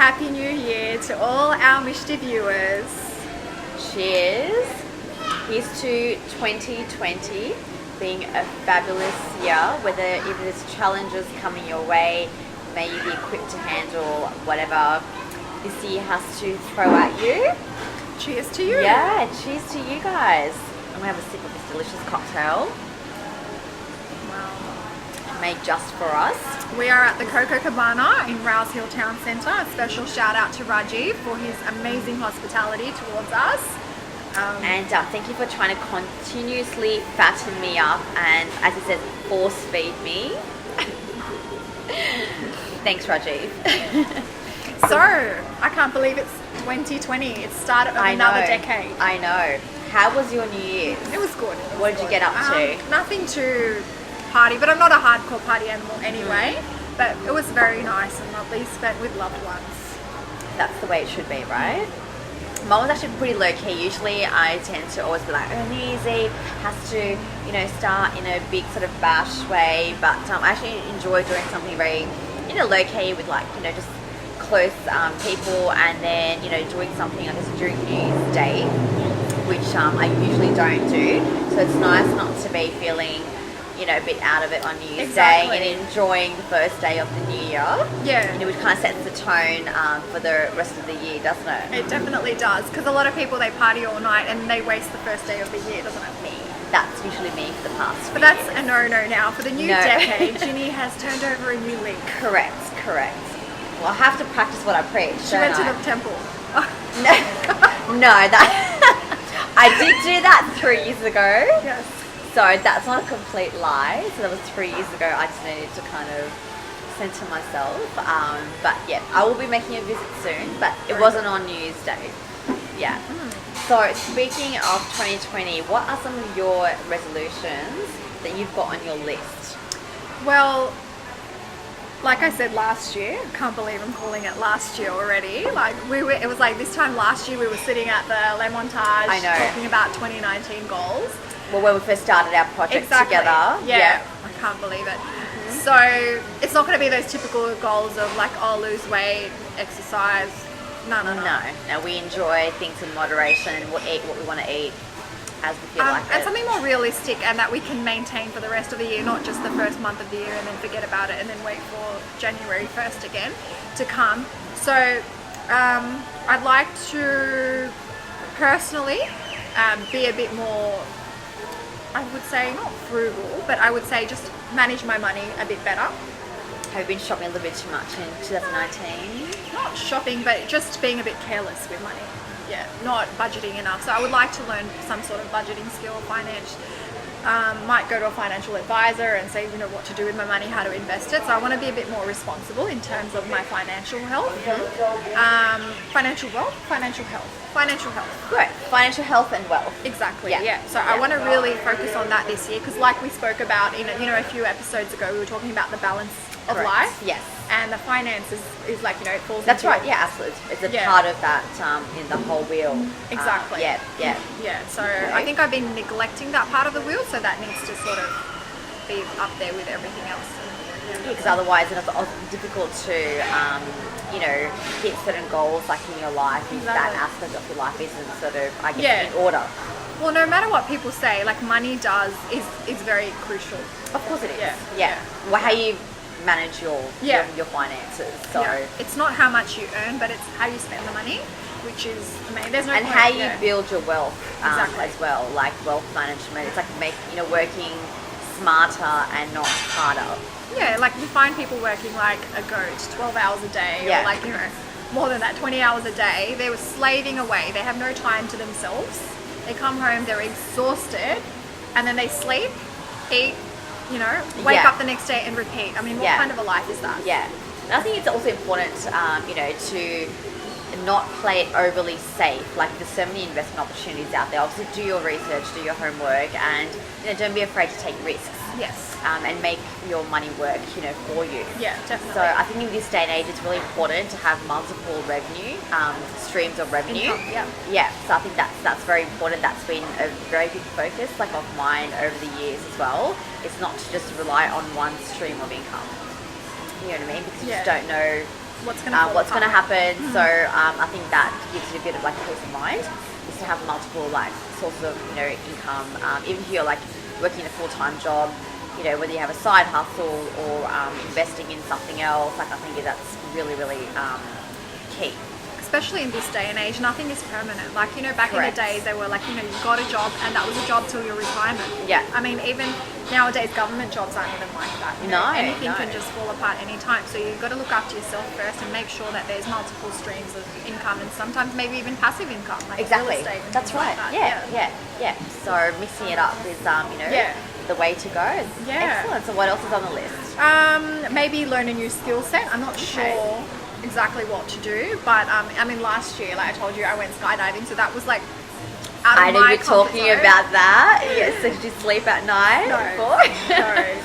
Happy New Year to all our Mishti viewers. Cheers. Here's to 2020 being a fabulous year, whether if there's challenges coming your way, may you be equipped to handle whatever this year has to throw at you. Cheers to you. Yeah, cheers to you guys. I'm going to have a sip of this delicious cocktail. Wow. Made just for us. We are at the Coco Cubano in Rouse Hill Town Centre. A special shout out to Rajiv for his amazing hospitality towards us. And thank you for trying to continuously fatten me up and, as he says, force feed me. Thanks, Rajiv. So, I can't believe it's 2020. It's started of another decade. I know. How was your New Year's? It was good. What did you get up to? Nothing too party, but I'm not a hardcore party animal anyway. But it was very nice and lovely, spent with loved ones. That's the way it should be, right? Mine was actually pretty low key. Usually I tend to always be like, oh, New Year's Eve has to, start in a big sort of bash way. But I actually enjoy doing something very, low key with just close people, and then, doing something, I guess, during New Year's Day, which I usually don't do. So it's nice not to be feeling, a bit out of it on New Year's Day and enjoying the first day of the new year. Yeah. Which kind of sets the tone for the rest of the year, doesn't it? It definitely does, because a lot of people, they party all night and they waste the first day of the year, doesn't it? Me. That's usually me for the past But that's a no-no now. For the new decade, JINNIE has turned over a new leaf. Correct. Well, I have to practice what I preach. She went to the temple. No, I did do that 3 years ago. Yes. So that's not a complete lie. So that was 3 years ago. I just needed to kind of center myself. But yeah, I will be making a visit soon. But it wasn't on New Year's Day. Yeah. So speaking of 2020, what are some of your resolutions that you've got on your list? Well, like I said last year, I can't believe I'm calling it last year already. It was like this time last year we were sitting at the Le Montage talking about 2019 goals. Well, when we first started our project together. Yeah, I can't believe it. So it's not going to be those typical goals of lose weight, exercise. No. We enjoy things in moderation and we'll eat what we want to eat as we feel like it. And something more realistic and that we can maintain for the rest of the year, not just the first month of the year and then forget about it and then wait for January 1st again to come. So I'd like to personally be a bit more, I would say not frugal, but I would say just manage my money a bit better. Have you been shopping a little bit too much in 2019? Not shopping, but just being a bit careless with money. Yeah, not budgeting enough. So I would like to learn some sort of budgeting skill, finance. Might go to a financial advisor and say, what to do with my money, how to invest it. So I want to be a bit more responsible in terms of my financial health. Financial health. Great. Financial health and wealth. Exactly. Yeah. So I want to really focus on that this year, because like we spoke about in a few episodes ago, we were talking about the balance of life. Yes. And the finance is it falls That's into right, yeah, absolutely. It's a part of that in the whole wheel. Exactly. Yeah. So I think I've been neglecting that part of the wheel, so that needs to sort of be up there with everything else. Because otherwise it's difficult to, hit certain goals in your life if that aspect of your life isn't sort of, in order. Well, no matter what people say, money is very crucial. Of course it is. Yeah. Well, how you manage your finances. So it's not how much you earn, but it's how you spend the money, which is there's no and point, how you build your wealth as well, wealth management. It's working smarter and not harder. Yeah, you find people working a goat 12 hours a day, or more than that, 20 hours a day. They were slaving away. They have no time to themselves. They come home, they're exhausted, and then they sleep, eat, wake up the next day and repeat. I mean, what kind of a life is that? Yeah. And I think it's also important, to not play it overly safe. There's so many investment opportunities out there. Obviously, do your research, do your homework, and don't be afraid to take risks. Yes. And make your money work, for you. Yeah, definitely. So I think in this day and age, it's really important to have multiple revenue streams of revenue. Income, yeah. So I think that's very important. That's been a very big focus, of mine over the years as well. It's not to just rely on one stream of income. You know what I mean? Because you just don't know what's going to happen. So I think that gives you a bit of like peace of mind, is to have multiple like sources of, you know, income. Even if you're like working a full-time job, you know, whether you have a side hustle or investing in something else, like I think that's really, really key. Especially in this day and age, nothing is permanent. Like, you know, back in the days, they were like, you know, you got a job and that was a job till your retirement. Yeah. I mean, even nowadays, government jobs aren't even like that. You know, anything can just fall apart anytime. So you've got to look after yourself first and make sure that there's multiple streams of income, and sometimes maybe even passive income, like exactly. real estate. And that's right. Like that. Yeah. So mixing it up is, you know, the way to go. Yeah. Excellent. So what else is on the list? Maybe learn a new skill set. I'm not sure exactly what to do, but I mean, last year, like I told you, I went skydiving, so that was like out of I know my you're talking zone. about that. Yes. So did you sleep at night? No,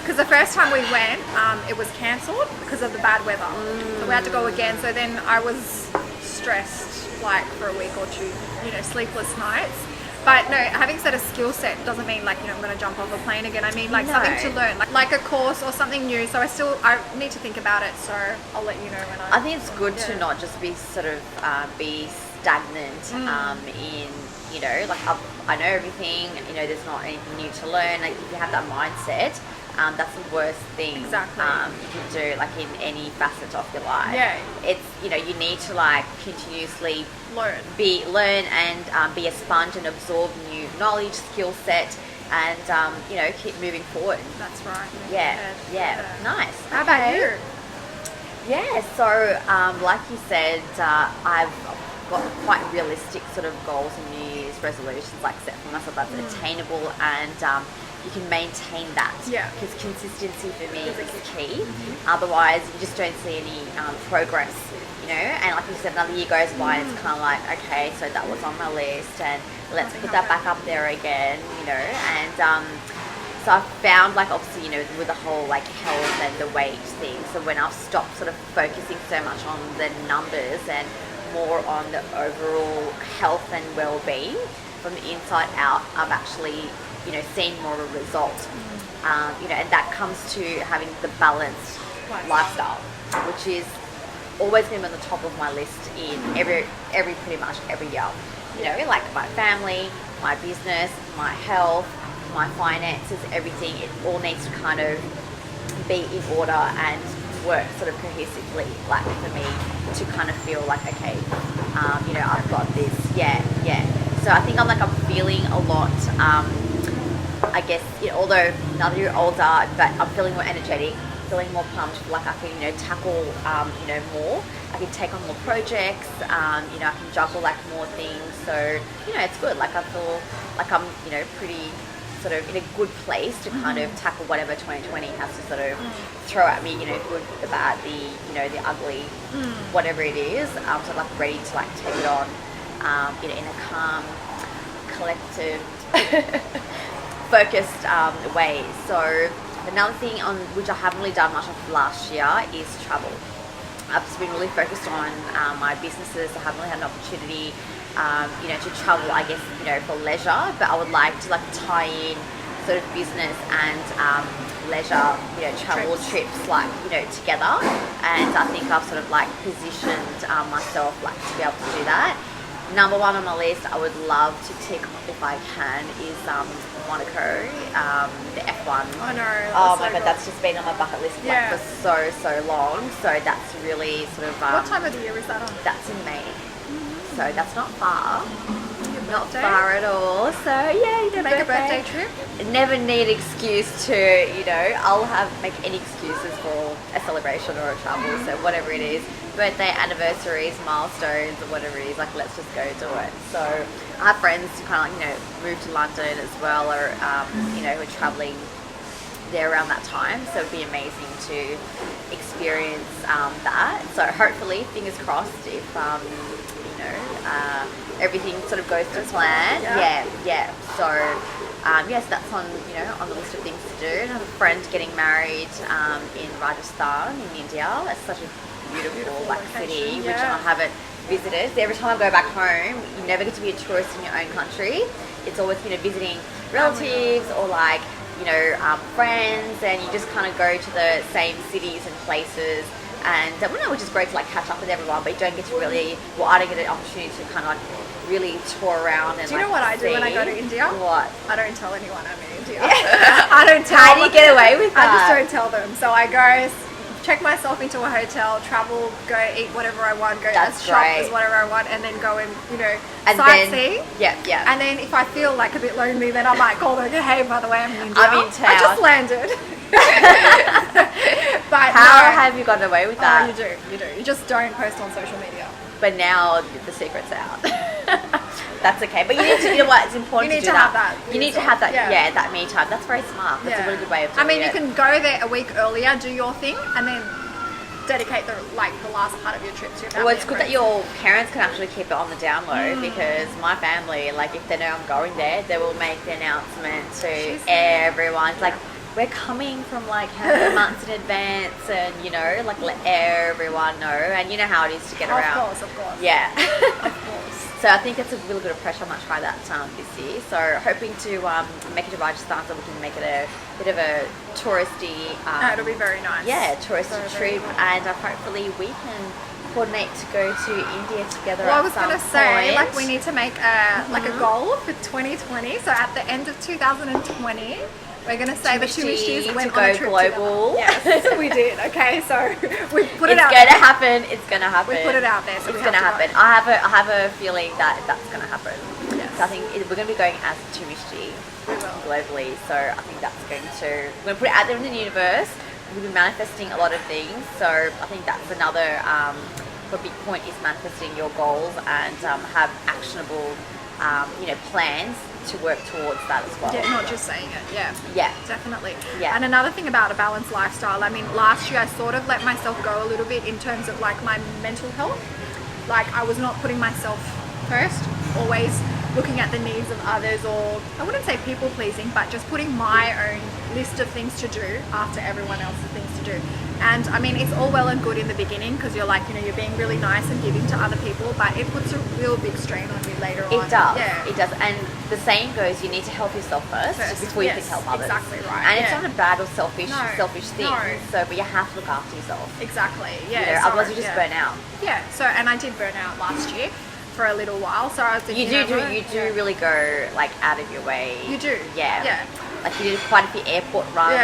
because the first time we went, it was cancelled because of the bad weather. So we had to go again. So then I was stressed like for a week or two, you know, sleepless nights. But no, having said a skill set doesn't mean like, you know, I'm going to jump off a plane again. I mean like something to learn, like a course or something new. So I need to think about it. So I'll let you know when I think it's good to not just be sort of be stagnant in, you know, like I know everything, you know, there's not anything new to learn. Like if you have that mindset, that's the worst thing you can do, like in any facet of your life. Yeah. It's, you know, you need to like continuously learn and be a sponge and absorb new knowledge, skill set, and you know, keep moving forward. That's right. Yeah. Nice. How about you? Yeah, so like you said, I've got quite realistic sort of goals and New Year's resolutions like set for myself that's attainable, and you can maintain that. Yeah. Because consistency for me is key. Otherwise, you just don't see any progress, you know. And like you said, another year goes by and it's kind of like, okay, so that was on my list and let's put that back up there again, you know. And so I've found, like, obviously, you know, with the whole like health and the weight thing, so when I've stopped sort of focusing so much on the numbers and more on the overall health and well-being from the inside out, I'm actually, you know, seeing more of a result. You know, and that comes to having the balanced lifestyle, which is always going to be on the top of my list in every pretty much every year. You know, like my family, my business, my health, my finances, everything, it all needs to kind of be in order and work sort of cohesively, like for me to kind of feel like, okay, you know, I've got this. So I think I'm feeling a lot, I guess, you know, although another year older, but I'm feeling more energetic, feeling more pumped, like I can, you know, tackle, you know, more. I can take on more projects, you know, I can juggle like more things. So, you know, it's good. Like I feel like I'm, you know, pretty sort of in a good place to kind of tackle whatever 2020 has to sort of throw at me, you know, good, the bad, the, you know, the ugly, whatever it is. So I'm like ready to like take it on, you know, in a calm, collective, focused way. So another thing on which I haven't really done much of last year is travel. I've just been really focused on my businesses. I haven't really had an opportunity, you know, to travel, I guess, you know, for leisure, but I would like to like tie in sort of business and leisure, you know, travel trips like, you know, together. And I think I've sort of like positioned myself like to be able to do that. Number one on my list, I would love to tick if I can, is Monaco, the F1. Oh no! Oh my god, that's just been on my bucket list like for so long. So that's really sort of. What time of the year is that on? That's in May. So that's not far. Not far at all. So yeah, you know, make a birthday trip. Never need excuse to, you know, I'll make any excuses for a celebration or a travel. So whatever it is, birthday, anniversaries, milestones, or whatever it is, like let's just go do it. So I have friends who kind of like, you know, moved to London as well, or you know, who are traveling there around that time. So it'd be amazing to experience that. So hopefully, fingers crossed, if you know, everything sort of goes to plan. Yeah. So yes, that's on, you know, on the list of things to do. I have a friend getting married in Rajasthan in India. It's such a beautiful like city, which I haven't visited. So every time I go back home, you never get to be a tourist in your own country. It's always, you know, visiting relatives or like, you know, friends, and you just kind of go to the same cities and places And well, no, which is great to like catch up with everyone, but you don't get to really, well, I don't get an opportunity to kind of like really tour around. And do you know what I do when I go to India? What? I don't tell anyone I'm in India. I don't tell How do you get away with that? I just don't tell them. So I go, check myself into a hotel, travel, go eat whatever I want, go shop as whatever I want, and then go and, you know, sightsee. Yeah. And then if I feel like a bit lonely, then I might call them, hey, by the way, I'm in India. I'm in town. I just landed. But how have you gotten away with that? Oh, you do. You just don't post on social media. But now the secret's out. That's okay. But you need to, you know what, it's important you need to do have that. You need to have that, that me time. That's very smart. That's a really good way of doing it. I mean, you can go there a week earlier, do your thing, and then dedicate the last part of your trip to your family. Well, it's good that your parents can actually keep it on the down low because my family, like if they know I'm going there, they will make the announcement to everyone. It's like, we're coming from like how many months in advance, and you know, like let everyone know, and you know how it is to get around. Of course. Yeah. Of course. So I think that's a really good approach. I might try that this year. So hoping to make it to Rajasthan so we can make it a bit of a touristy. It'll be very nice. Yeah, touristy trip, and hopefully we can coordinate to go to India together. Well, I was going to say, like, we need to make a goal for 2020. So at the end of 2020. We're going to say the twomishtis went on a trip global. Yes, we did. Okay, so we put it out. It's going to happen. It's going to happen. We put it out there. So it's going to happen. I have a feeling that that's going to happen. Yes. So I think we're going to be going as twomishti globally. So I think that's going to. We're going to put it out there in the universe. We'll be manifesting a lot of things. So I think that's another big point is manifesting your goals and have actionable, plans to work towards that as well. Yeah, not just saying it. Yeah, definitely. Yeah. And another thing about a balanced lifestyle, I mean, last year I sort of let myself go a little bit in terms of like my mental health. Like I was not putting myself first, always looking at the needs of others, or I wouldn't say people pleasing, but just putting my own list of things to do after everyone else's things to do. And I mean, it's all well and good in the beginning because you're like, you're being really nice and giving to other people, but it puts a real big strain on you later on. It does. Yeah. It does. And the saying goes, you need to help yourself first before you can help others. Exactly right. And it's not a bad or selfish thing. No. So, but you have to look after yourself. Exactly. Yeah. Otherwise, you just burn out. Yeah. So, and I did burn out last year for a little while. So I was thinking, you do really go like out of your way. You do. Yeah. Like you did quite a few airport runs,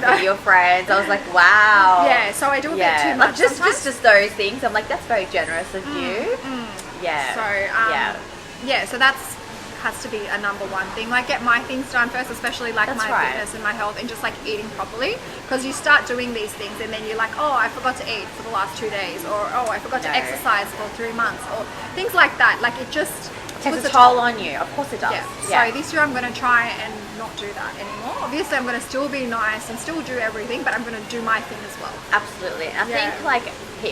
with your friends. I was like, wow. Yeah, so I do a bit too much. Just those things. I'm like, that's very generous of you. Yeah. So, so that's has to be a number one thing. Like get my things done first, especially like fitness and my health and just like eating properly. Because you start doing these things and then you're like, oh, I forgot to eat for the last 2 days, or oh, I forgot to exercise for 3 months, or things like that. Like it just takes a toll on you. Of course it does. Yeah. So this year I'm going to try and not do that anymore. Obviously I'm going to still be nice and still do everything, but I'm going to do my thing as well. Absolutely. And I think like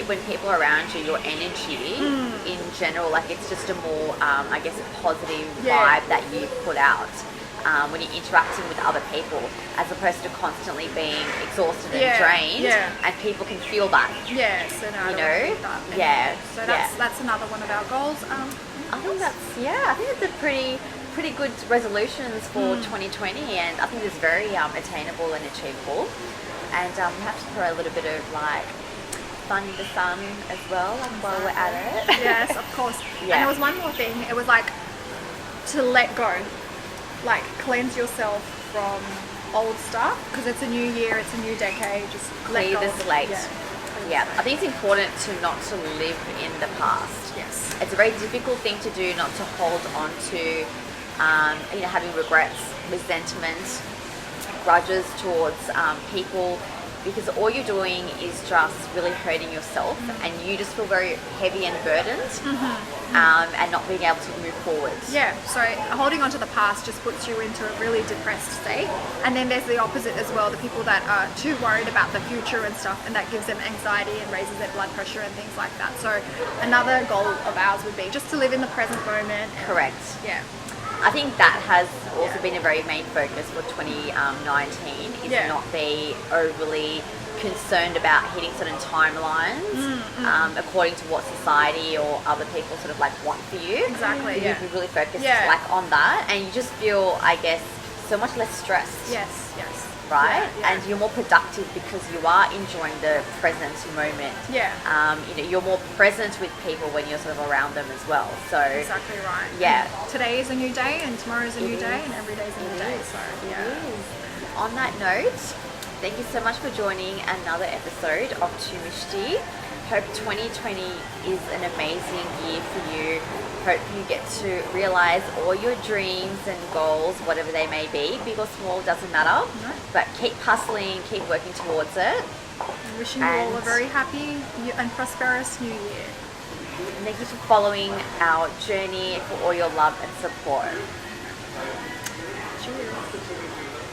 when people are around you, your energy in general, like it's just a more, I guess, a positive vibe that you put out when you're interacting with other people, as opposed to constantly being exhausted and drained. And people can feel that. Yes, and I don't that. So that's another one of our goals. I think I think it's a pretty good resolutions for 2020, and I think it's very attainable and achievable. And we have to throw a little bit of like fun in the sun as well, while we're at it. Yes, of course. And there was one more thing. It was like to let go, like cleanse yourself from old stuff, because it's a new year, it's a new decade. Just clear the slate. Yeah, I think it's important not to live in the past. Yes, it's a very difficult thing to do, not to hold on to, having regrets, resentment, grudges towards people, because all you're doing is just really hurting yourself, and you just feel very heavy and burdened, and not being able to move forward. Yeah, so holding on to the past just puts you into a really depressed state. And then there's the opposite as well, the people that are too worried about the future and stuff, and that gives them anxiety and raises their blood pressure and things like that. So another goal of ours would be just to live in the present moment. Correct. Yeah. I think that has also been a very main focus for 2019, is not be overly concerned about hitting certain timelines according to what society or other people sort of like want for you. Exactly. You be really focused like on that, and you just feel, I guess, so much less stressed. Yes. right? Yeah. And you're more productive because you are enjoying the present moment. Yeah. You know, you're more present with people when you're sort of around them as well. So Exactly right. yeah. And today is a new day, and tomorrow is a new It day, is. and every day is a new It day. is. So It yeah. is. On that note, thank you so much for joining another episode of twomishti. Hope 2020 is an amazing year for you. Hope you get to realize all your dreams and goals, whatever they may be, big or small, doesn't matter. No. But keep hustling, keep working towards it. I'm wishing you all a And- very happy and prosperous new year. And thank you for following our journey, for all your love and support. Cheers.